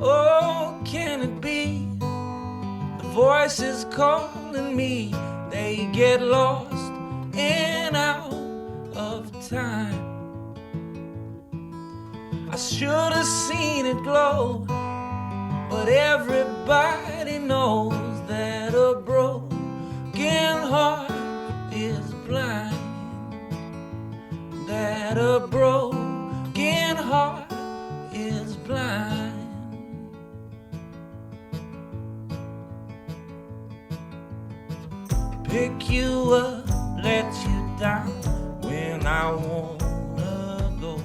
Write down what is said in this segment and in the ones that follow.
Oh, can it be? The voices calling me, they get lost and out of time. I should have seen it glow, but everybody knows that a broken heart is blind. That a broken heart is blind. Pick you up, let you down when I wanna go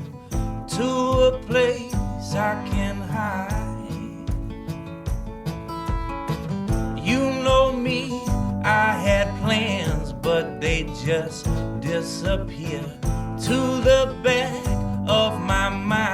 to a place I can hide. You know me, I had plans, but they just disappear to the back of my mind.